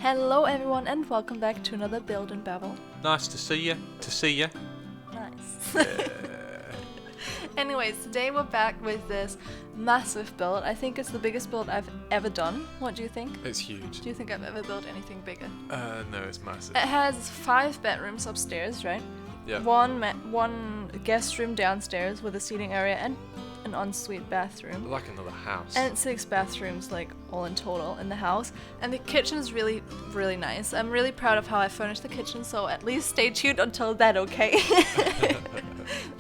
Hello everyone and welcome back to another Build and Babble. Nice to see you. Nice. Yeah. Anyways, today we're back with this massive build. I think it's the biggest build I've ever done. What do you think? It's huge. Do you think I've ever built anything bigger? No, it's massive. It has 5 bedrooms upstairs, right? Yeah. One guest room downstairs with a seating area and an ensuite bathroom. Like another house. And 6 bathrooms, like, all in total in the house. And the kitchen is really, really nice. I'm really proud of how I furnished the kitchen, so at least stay tuned until that, okay?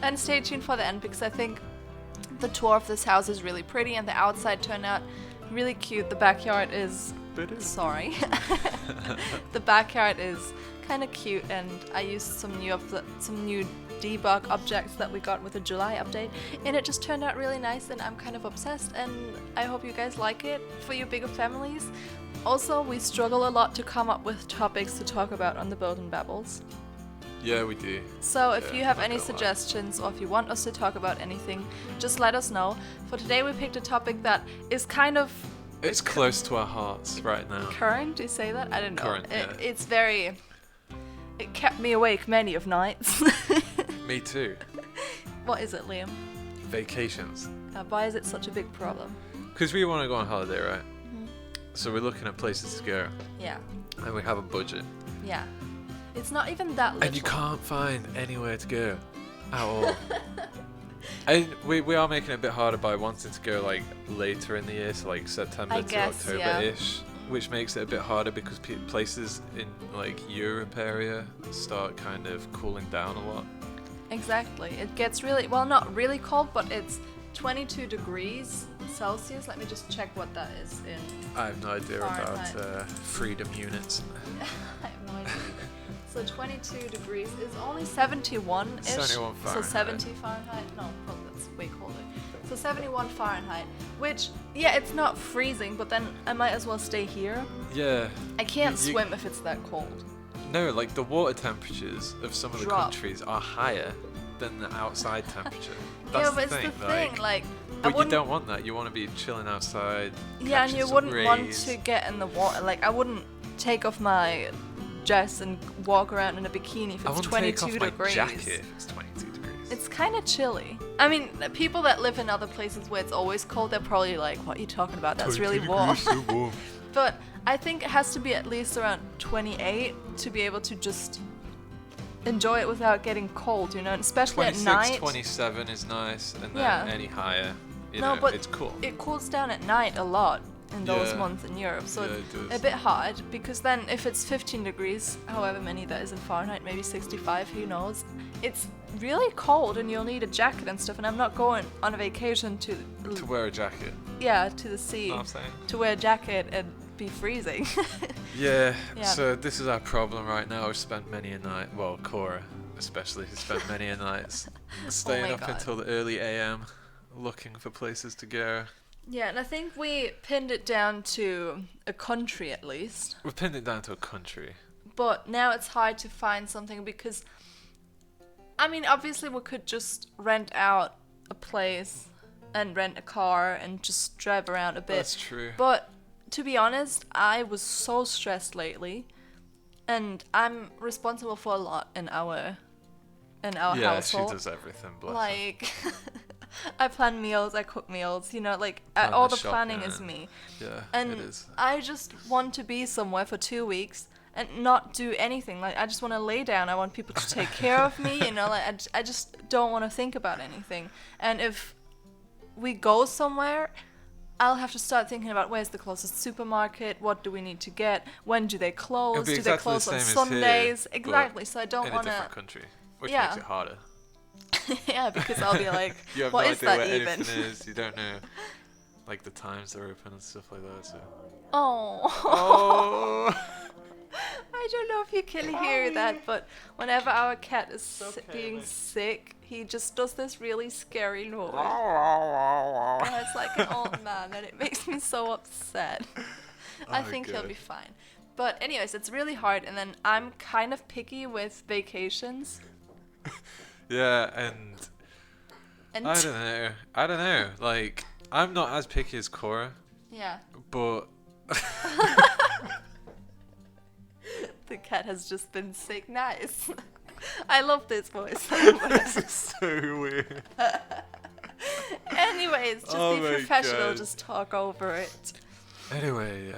And stay tuned for the end, because I think the tour of this house is really pretty, and the outside turned out really cute. The backyard is... Sorry. The backyard is kind of cute, and I used some new debug objects that we got with the July update, and it just turned out really nice, and I'm kind of obsessed, and I hope you guys like it for your bigger families. Also, we struggle a lot to come up with topics to talk about on the Build and Babbles. Yeah, we do. So if you have any suggestions or if you want us to talk about anything, just let us know. For today we picked a topic that is kind of... It's close to our hearts right now. Current, do you say that? I don't know. Current, yeah. It's very... It kept me awake many of nights. Me too. What is it, Liam? Vacations. Why is it such a big problem? Because we want to go on holiday, right? Mm-hmm. So we're looking at places to go. Yeah. And we have a budget. Yeah. It's not even that little. And you can't find anywhere to go at all. And we are making it a bit harder by wanting to go like later in the year, so like September to October-ish, which makes it a bit harder because places in like Europe area start kind of cooling down a lot. Exactly. It gets really, well, not really cold, but it's 22 degrees Celsius. Let me just check what that is in I have no idea Fahrenheit. about freedom units. I have no idea. So 22 degrees is only 71-ish. 71 Fahrenheit. So 70 Fahrenheit. No, probably that's way colder. So 71 Fahrenheit, which, yeah, it's not freezing, but then I might as well stay here. Yeah. I can't swim if it's that cold. No, like the water temperatures of some of the Drop. countries are higher than the outside temperature. Yeah, That's but it's the thing, like... But you don't want that. You want to be chilling outside. Yeah, and you wouldn't want rays. to get in the water. Like, I wouldn't take off my dress and walk around in a bikini if it's 22 take off degrees. My jacket if it's 22 degrees. It's kind of chilly. I mean, people that live in other places where it's always cold, they're probably like, what are you talking about? That's really warm. So warm. But I think it has to be at least around 28 to be able to just enjoy it without getting cold, you know, and especially at night. 27 is nice, and then any higher, you know, but it's cool. It cools down at night a lot in those months in Europe, so it's a bit hard, because then if it's 15 degrees, however many that is in Fahrenheit, maybe 65, who knows, it's really cold and you'll need a jacket and stuff, and I'm not going on a vacation to wear a jacket. Yeah, to the sea. Know what I'm saying? To wear a jacket and be freezing. Yeah, so this is our problem right now. We've spent many a night, well, Cora especially, has spent many a nights staying up until the early AM looking for places to go. Yeah, and I think we pinned it down to a country at least. We pinned it down to a country. But now it's hard to find something because, I mean, obviously we could just rent out a place and rent a car and just drive around a bit. That's true. But to be honest, I was so stressed lately, and I'm responsible for a lot in our household. Yeah, she does everything, bless her. Like, I plan meals, I cook meals, you know, like, all the planning is me. Yeah, and it is. I just want to be somewhere for 2 weeks and not do anything. Like, I just want to lay down. I want people to take care of me, you know, like, I just don't want to think about anything. And if we go somewhere, I'll have to start thinking about where's the closest supermarket, what do we need to get, when do they close, do they close on Sundays? Here, exactly, so I don't want to... in a different country, which makes it harder. Yeah, because I'll be like, you have what no is idea that where even? anything is. You don't know, like, the times they're open and stuff like that, so... Oh. I don't know if you can hear that, but whenever our cat is being sick, he just does this really scary noise. And it's like an old man, and it makes me so upset. I think he'll be fine. But anyways, it's really hard, and then I'm kind of picky with vacations. Yeah, and I don't know. Like, I'm not as picky as Cora. Yeah. But has just been sick nice. I love this voice so much. This is so weird. Anyways, just be professional, God. Just talk over it. Anyway,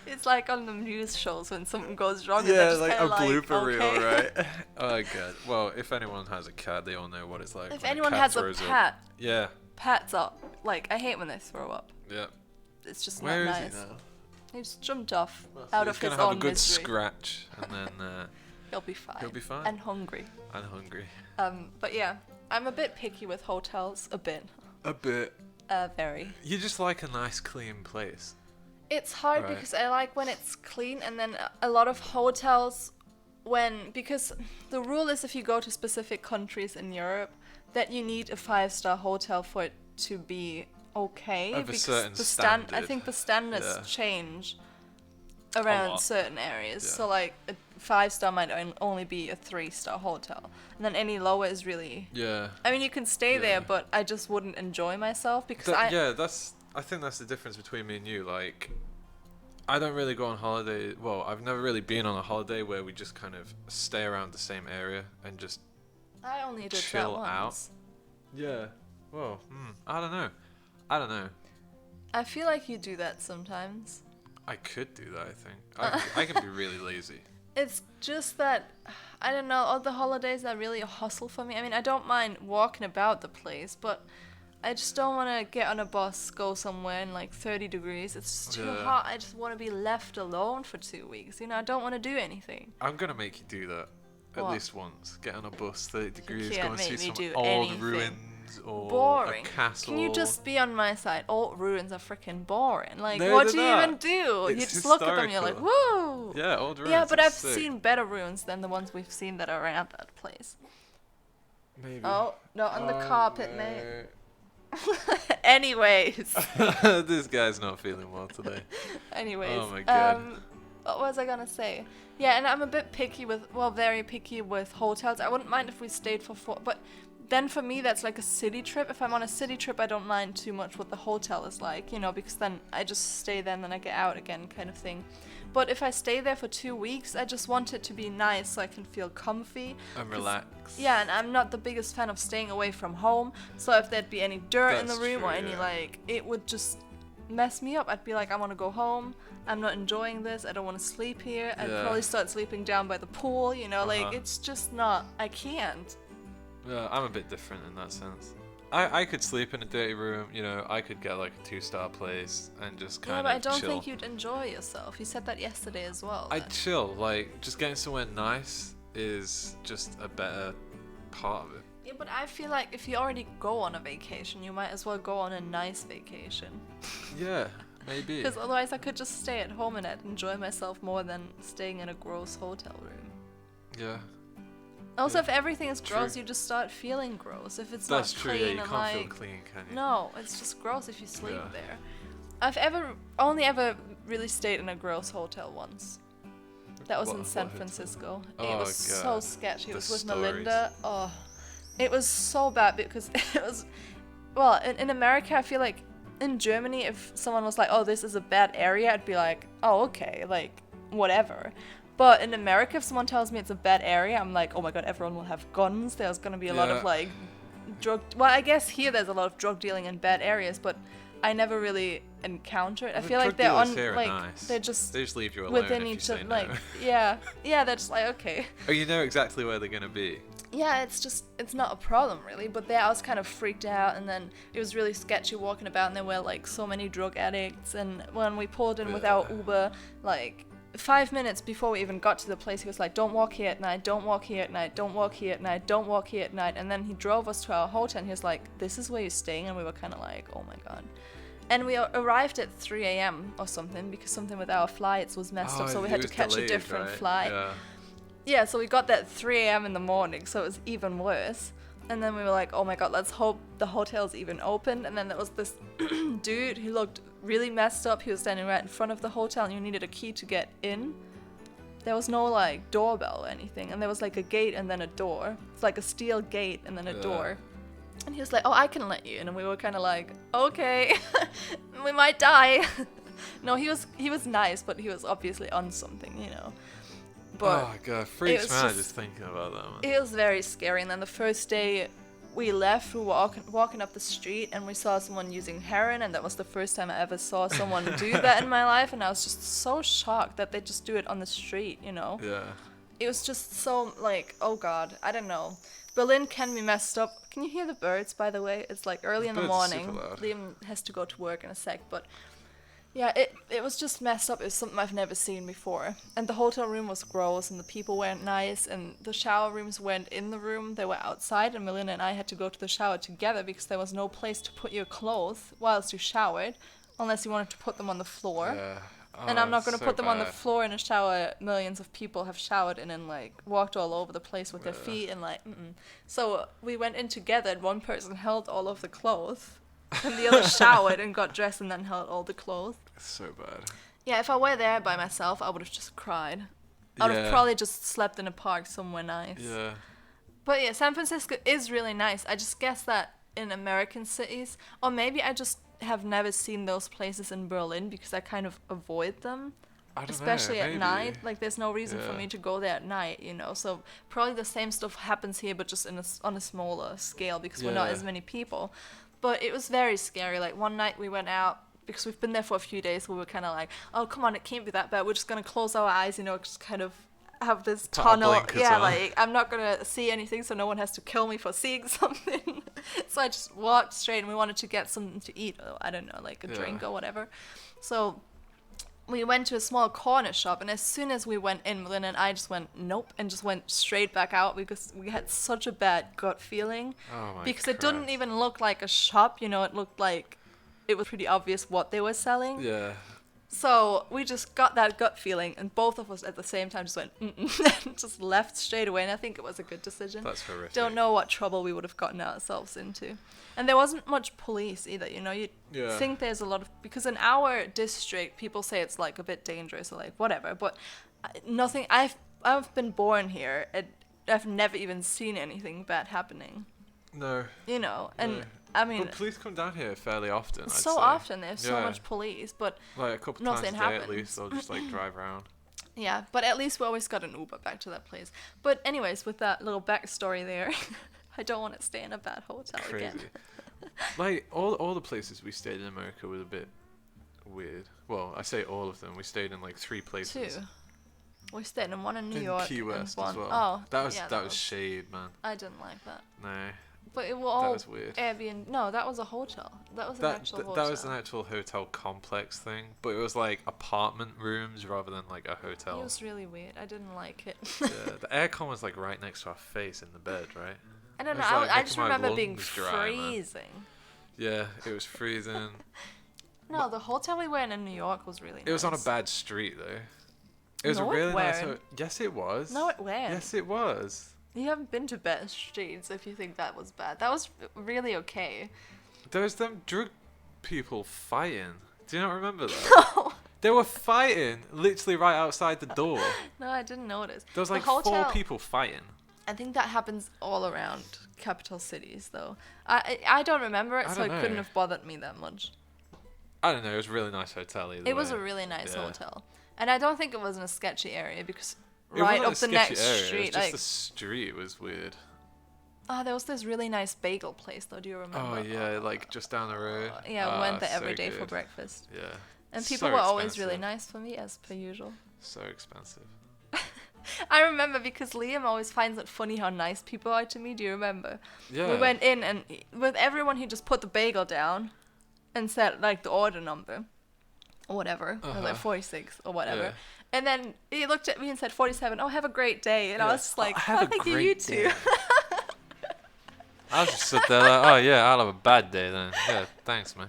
it's like on the news shows when something goes wrong. Yeah, and like a blooper okay. reel, right? Oh god. Well, if anyone has a cat, they all know what it's like. If anyone has a pet, yeah, pets are like, I hate when they throw up. Yeah. It's just Where not is nice. He now? He just jumped off out of his own misery. He's gonna have a good scratch, and then he'll be fine. He'll be fine. And hungry. But yeah, I'm a bit picky with hotels. A bit. Very. You just like a nice, clean place. It's hard because I like when it's clean, and then a lot of hotels, because the rule is if you go to specific countries in Europe, that you need a 5-star hotel for it to be okay. Of a because certain the standard. I think the standards change around certain areas. So like a 5-star might only be a 3-star hotel, and then any lower is really. Yeah. I mean, you can stay there, but I just wouldn't enjoy myself because I think that's the difference between me and you. Like, I don't really go on holiday. Well, I've never really been on a holiday where we just kind of stay around the same area and just. I only did chill that once. Out. Yeah. Well, I don't know. I feel like you do that sometimes. I could do that, I think. I can be really lazy. It's just that, I don't know, all the holidays are really a hustle for me. I mean, I don't mind walking about the place, but I just don't want to get on a bus, go somewhere in like 30 degrees. It's just too hot. I just want to be left alone for 2 weeks. You know, I don't want to do anything. I'm going to make you do that at least once. Get on a bus, 30 degrees, go and see some old ruins. Or boring. A castle. Can you just be on my side? Old ruins are freaking boring. Like, what do you even do? You just look at them and you're like, woo! Yeah, old ruins. Yeah, but I've seen better ruins than the ones we've seen that are around that place. Maybe. Oh, not on the carpet, mate. Anyways. This guy's not feeling well today. Anyways. Oh my god. What was I gonna say? Yeah, and I'm a bit very picky with hotels. I wouldn't mind if we stayed for 4, but then for me that's like a city trip. If I'm on a city trip, I don't mind too much what the hotel is like, you know, because then I just stay there and then I get out again kind of thing. But if I stay there for 2 weeks, I just want it to be nice so I can feel comfy. And relax. Yeah, and I'm not the biggest fan of staying away from home. So if there'd be any dirt in the room or any it would just mess me up. I'd be like, I want to go home. I'm not enjoying this. I don't want to sleep here. I'd probably start sleeping down by the pool, you know, like it's just not, I can't. Yeah, I'm a bit different in that sense. I could sleep in a dirty room, you know, I could get like a 2-star place and just kind of chill. Yeah, but I don't think you'd enjoy yourself. You said that yesterday as well. I'd chill, like, just getting somewhere nice is just a better part of it. Yeah, but I feel like if you already go on a vacation, you might as well go on a nice vacation. Yeah, maybe. Because otherwise I could just stay at home and I'd enjoy myself more than staying in a gross hotel room. Yeah. Also, if everything is gross, you just start feeling gross. If it's not clean, you can't feel clean, can you? No, it's just gross if you sleep there. I've only ever really stayed in a gross hotel once. That was in San Francisco. It was so sketchy. It was with Melinda. Oh, it was so bad because it was. Well, in America, I feel like in Germany, if someone was like, "Oh, this is a bad area," I'd be like, "Oh, okay, like whatever." But in America, if someone tells me it's a bad area, I'm like, oh my god, everyone will have guns. There's going to be a lot of like drug. Well, I guess here there's a lot of drug dealing in bad areas, but I never really encounter it. I feel like they're on like they just leave you alone within each other. Like yeah, they're just like okay. Oh, you know exactly where they're going to be. Yeah, it's not a problem really. But there I was kind of freaked out, and then it was really sketchy walking about, and there were like so many drug addicts. And when we pulled in with our Uber, like 5 minutes before we even got to the place, he was like, don't walk here at night, don't walk here at night, don't walk here at night, don't walk here at night. And then he drove us to our hotel and he was like, this is where you're staying? And we were kind of like, oh my god. And we arrived at 3 a.m. or something because something with our flights was messed up, so we had to catch a different flight. Yeah, so we got there at 3 a.m. in the morning, so it was even worse. And then we were like, oh my god, let's hope the hotel's even open. And then there was this dude who looked really messed up. He was standing right in front of the hotel and you needed a key to get in. There was no like doorbell or anything, and there was like a gate and then a door. It's like a steel gate and then a door. And he was like, oh, I can let you in. And we were kind of like, okay, we might die. No, he was nice, but he was obviously on something, you know. But oh god, freaks me out just thinking about that, man. It was very scary. And then the first day we left, we were walking up the street, and we saw someone using heroin, and that was the first time I ever saw someone do that in my life, and I was just so shocked that they just do it on the street, you know. Yeah. It was just so, like, oh god, I don't know. Berlin can be messed up. Can you hear the birds, by the way? It's like early in the morning. Liam has to go to work in a sec, but yeah, it was just messed up. It was something I've never seen before. And the hotel room was gross, and the people weren't nice, and the shower rooms weren't in the room. They were outside, and Melinda and I had to go to the shower together because there was no place to put your clothes whilst you showered, unless you wanted to put them on the floor. Yeah. Oh, and I'm not going to so put them on the bad. floor in a shower millions of people have showered in and, like, walked all over the place with their feet and, like, So we went in together, and one person held all of the clothes, and the other showered and got dressed and then held all the clothes. So bad. Yeah, if I were there by myself, I would have just cried. I would have probably just slept in a park somewhere nice. Yeah. But yeah, San Francisco is really nice. I just guess that in American cities, or maybe I just have never seen those places in Berlin because I kind of avoid them. I don't Especially know, at maybe. night. Like, there's no reason for Yeah. me to go there at night, you know. So probably the same stuff happens here, but just on a smaller scale because we're not Yeah. as many people. But it was very scary. Like, one night we went out, because we've been there for a few days, we were kind of like, oh, come on, it can't be that bad. We're just going to close our eyes, you know, just kind of have this Put our tunnel. blinkers Yeah, on. like, I'm not going to see anything, so no one has to kill me for seeing something. So I just walked straight, and we wanted to get something to eat. Or, I don't know, like a drink or whatever. So we went to a small corner shop, and as soon as we went in, Melinda and I just went, nope, and just went straight back out because we had such a bad gut feeling. Oh my Because it didn't even look like a shop, you know, it looked like it was pretty obvious what they were selling. Yeah. So we just got that gut feeling, and both of us at the same time just went, and just left straight away, and I think it was a good decision. That's horrific. Don't know what trouble we would have gotten ourselves into. And there wasn't much police either, you know, you think there's a lot of, because in our district, people say it's like a bit dangerous or like whatever, but nothing, I've been born here, and I've never even seen anything bad happening. No. You know, and No. I mean, But police come down here fairly often. so I'd say. often there's so Yeah. much police, but Like a couple nothing times a day happens. at least, they'll just like drive around. yeah, but at least we always got an Uber back to that place. But anyways, with that little backstory there, I don't want to stay in a bad hotel Crazy. again. Like all the places we stayed in America were a bit weird. Well, I say all of them. We stayed in like 3 places. 2. We stayed in one in New In York Key West and as one. well. Oh, that was yeah, that was shade, man. I didn't like that. No. But it was all was weird. Airbnb. No, that was a hotel. That was an actual hotel. That was an actual hotel complex thing, but it was like apartment rooms rather than like a hotel. It was really weird. I didn't like it. Yeah, the aircon was like right next to our face in the bed, right? I don't It know. was, like, I making just my remember being lungs dry, man. freezing. Yeah, it was freezing. No, the hotel we were in New York was really nice. It was on a bad street though. It was No, a it really nice. weren't. Yes, it was. No, it weren't. Yes, it was. You haven't been to bad streets if you think that was bad. That was really okay. There was them drug people fighting. Do you not remember that? No. They were fighting literally right outside the door. No, I didn't notice. There was The like hotel, 4 people fighting. I think that happens all around capital cities, though. I don't remember it, I so don't it couldn't know. have bothered me that much. I don't know. It was a really nice hotel. Either It was way. a really nice Yeah. hotel. And I don't think it was in a sketchy area because It right wasn't up a the sketchy next area, It was street, just like, the street was weird. there was this really nice bagel place, though. Do you remember? Oh yeah, like just down the road. Yeah, we went there so every day for good. breakfast. Yeah. And So people were always expensive. really nice for me, as per usual. So expensive. I remember because Liam always finds it funny how nice people are to me. Do you remember? Yeah. We went in, and with everyone, he just put the bagel down and said, like, the order number or whatever. Or like 46 or whatever. Yeah. And then he looked at me and said 47. Oh, have a great day. And I Yeah. was just like, Have a thank you, great you too. day. I was just sit there like, oh yeah, I'll have a bad day then. Yeah, thanks, man.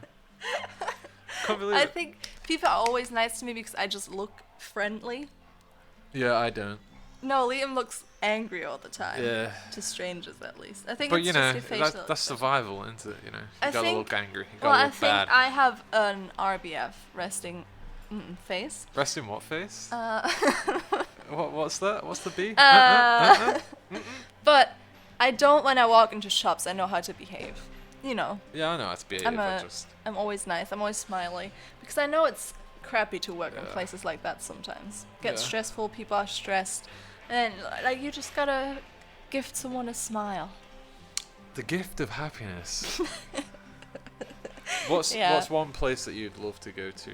Can't believe I it. think people are always nice to me because I just look friendly. Yeah, I don't. No, Liam looks angry all the time. Yeah. To strangers, at least. I think But it's you know, just your facial that's survival, isn't it? You know, you I gotta think- look angry. You gotta Well, I look think bad. I have an RBF resting face. Rest in what face? Uh, What's that? What's the B? but I don't when I walk into shops. I know how to behave. You know, Yeah, I know how to behave. I'm I just I'm always nice. I'm always smiley because I know it's crappy to work in places like that sometimes. Gets Yeah. stressful, people are stressed, and like you just gotta gift someone a smile. The gift of happiness. What's one place that you'd love to go to?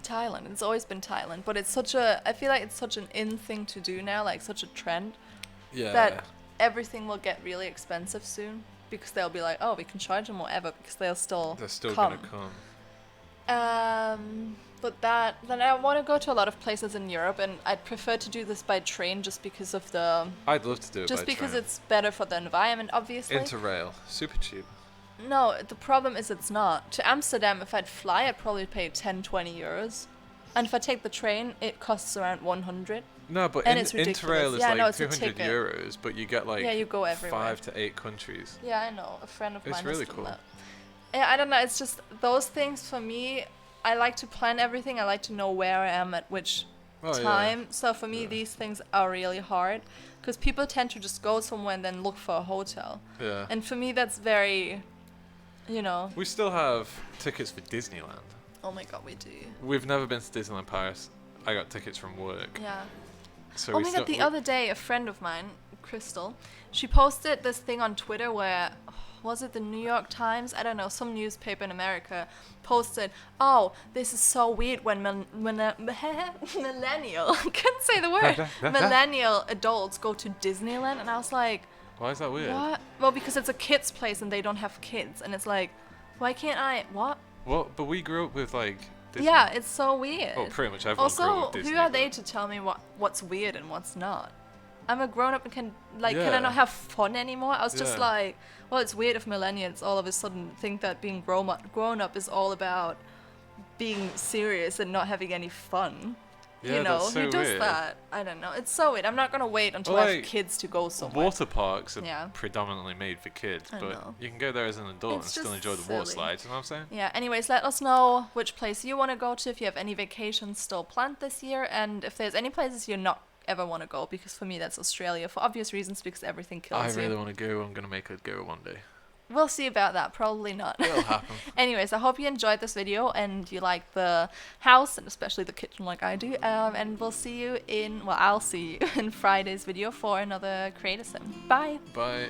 Thailand. It's always been Thailand, but it's such a, I feel like it's such an in thing to do now, like such a trend, that everything will get really expensive soon, because they'll be like, oh, we can charge them whatever, because they're still gonna come. But then I want to go to a lot of places in Europe, and I'd prefer to do this by train just because of the... I'd love to do it just by because train. it's better for the environment, obviously. Interrail. Super cheap. No, the problem is it's not. To Amsterdam, if I'd fly, I'd probably pay 10-20 euros. And if I take the train, it costs around 100. No, but and it's ridiculous. Interrail is like 200 euros, but you get like you go everywhere. 5 to 8 countries. Yeah, I know. A friend of mine It's really has done cool. that. Yeah, I don't know. It's just those things for me. I like to plan everything. I like to know where I am at which time. Yeah. So for me, these things are really hard because people tend to just go somewhere and then look for a hotel. Yeah. And for me, that's very, you know. We still have tickets for Disneyland. Oh my god, we do. We've never been to Disneyland Paris. I got tickets from work. Yeah. So oh my god, the other day, a friend of mine, Crystal, she posted this thing on Twitter where, was it the New York Times? I don't know, some newspaper in America posted, oh, this is so weird when millennial, I couldn't say the word, millennial adults go to Disneyland. And I was like, why is that weird? What? Well, because it's a kid's place and they don't have kids. And it's like, why can't I, what? Well, but we grew up with like Disney. Yeah, it's so weird. Well, pretty much everyone grew also, up with Disney. who are they to tell me what's weird and what's not? I'm a grown up and can I not have fun anymore? I was just like, well, it's weird if millennials all of a sudden think that being grown up is all about being serious and not having any fun. Yeah, you know, that's so who does weird. that? I don't know. It's so weird. I'm not gonna wait until I have kids to go somewhere. Water parks are predominantly made for kids, but you can go there as an adult and still enjoy the water slides. You know what I'm saying? Yeah. Anyways, let us know which place you want to go to, if you have any vacations still planned this year, and if there's any places you're not ever want to go, because for me that's Australia for obvious reasons, because everything kills you. I really want to go. I'm gonna make it go one day. We'll see about that. Probably not. It'll happen. Anyways, I hope you enjoyed this video and you like the house and especially the kitchen like I do. And we'll see you I'll see you in Friday's video for another Creator Sim. Bye. Bye.